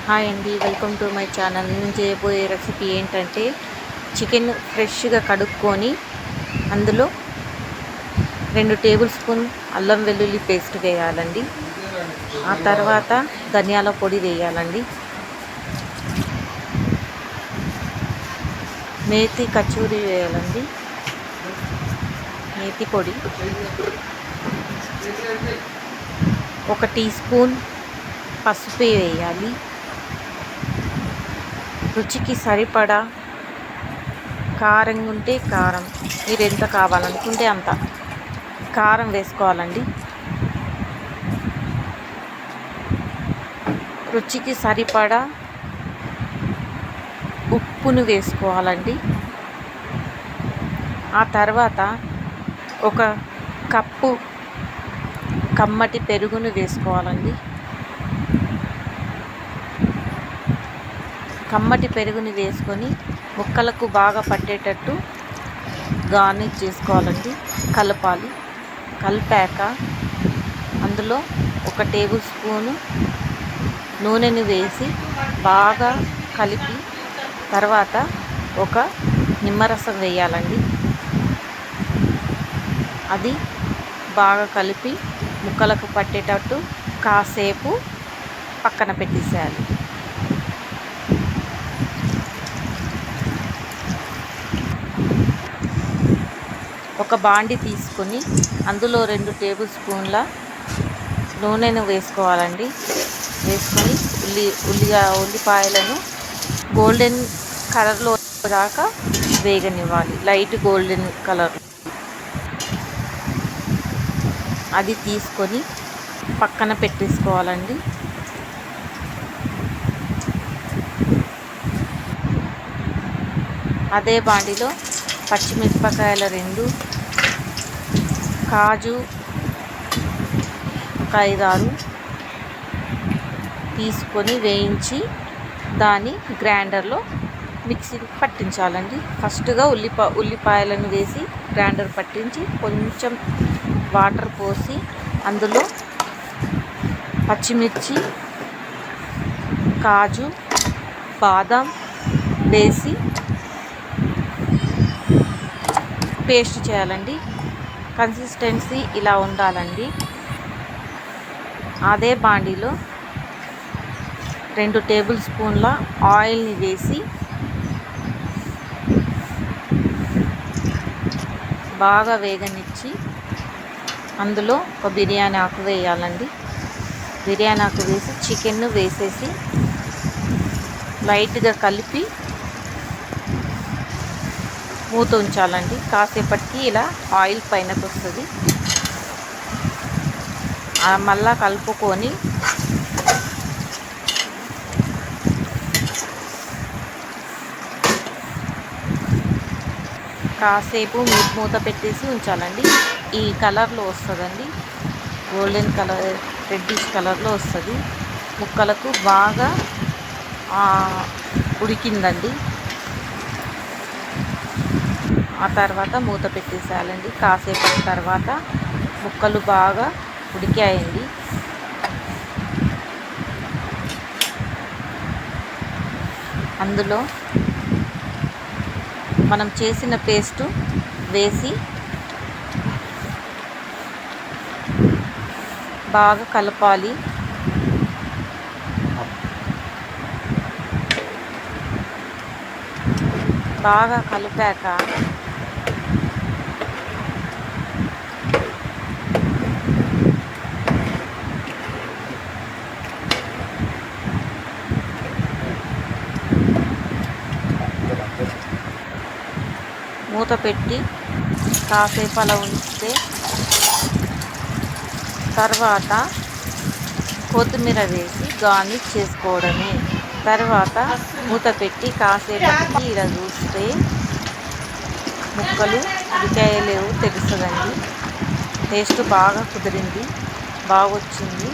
Hi అండి, welcome to my channel. నేను చేయబోయే రెసిపీ ఏంటంటే చికెన్ ఫ్రెష్గా కడుక్కొని అందులో 2 టేబుల్ స్పూన్ అల్లం వెల్లుల్లి పేస్ట్ వేయాలండి. ఆ తర్వాత ధనియాల పొడి వేయాలండి. మేతి కచూరి వేయాలండి. మేతి పొడి 1 టీ స్పూన్ పసుపు వేయాలి. రుచికి సరిపడా కారం ఉంటే కారం, మీరు ఎంత కావాలనుకుంటే అంత కారం వేసుకోవాలండి. రుచికి సరిపడా ఉప్పును వేసుకోవాలండి. ఆ తర్వాత 1 కప్పు కమ్మటి పెరుగును వేసుకోవాలండి. కమ్మటి పెరుగుని వేసుకొని ముక్కలకు బాగా పట్టేటట్టు గార్నిష్ చేసుకోవాలండి. కలిపాక అందులో 1 టేబుల్ స్పూను నూనెను వేసి బాగా కలిపి తర్వాత 1 నిమ్మరసం వేయాలండి. అది బాగా కలిపి ముక్కలకు పట్టేటట్టు కాసేపు పక్కన పెట్టేసేయాలి. ఒక బాండి తీసుకొని అందులో 2 టేబుల్ స్పూన్ల నూనెను వేసుకోవాలండి. వేసుకొని ఉల్లిపాయలను గోల్డెన్ కలర్లో దాకా వేగనివ్వాలి. Light golden colour. అది తీసుకొని పక్కన పెట్టేసుకోవాలండి. అదే బాండిలో పచ్చిమిరపకాయలు 2, కాజు 5-6 తీసుకొని వేయించి దాన్ని గ్రైండర్లో మిక్సీకి పట్టించాలండి. ఫస్ట్గా ఉల్లిపాయలను వేసి గ్రైండర్ పట్టించి కొంచెం వాటర్ పోసి అందులో పచ్చిమిర్చి, కాజు, బాదం వేసి పేస్ట్ చేయాలండి. కన్సిస్టెన్సీ ఇలా ఉండాలండి. అదే బాండీలో 2 టేబుల్ స్పూన్ల ఆయిల్ని వేసి బాగా వేగనిచ్చి అందులో 1 బిర్యానీ ఆకు వేయాలండి. బిర్యానీ ఆకు వేసి చికెన్ను వేసేసి లైట్గా కలిపి మూత ఉంచాలండి. కాసేపటికి ఇలా ఆయిల్ పైనకు వస్తుంది. మళ్ళా కలుపుకొని కాసేపు మూత పెట్టేసి ఉంచాలండి. ఈ కలర్లో వస్తుందండి, గోల్డెన్ కలర్, రెడ్డిష్ కలర్లో వస్తుంది. ముక్కలకు బాగా ఉడికిందండి. ఆ తర్వాత మూత పెట్టేసేయాలండి. కాసేపటి తర్వాత ముక్కలు బాగా ఉడికాయండి. అందులో మనం చేసిన పేస్టు వేసి బాగా కలపాలి. బాగా కలిపాక మూత పెట్టి కాసేపు అలా ఉంచితే తర్వాత కొత్తిమీర వేసి గార్నిష్ చేసుకోవడమే. తర్వాత మూత పెట్టి కాసేపటికి ఇలా చూస్తే ముక్కలు ఉడికాయలేవు తెలుస్తుందండి. టేస్ట్ బాగా కుదిరింది, బాగా వచ్చింది.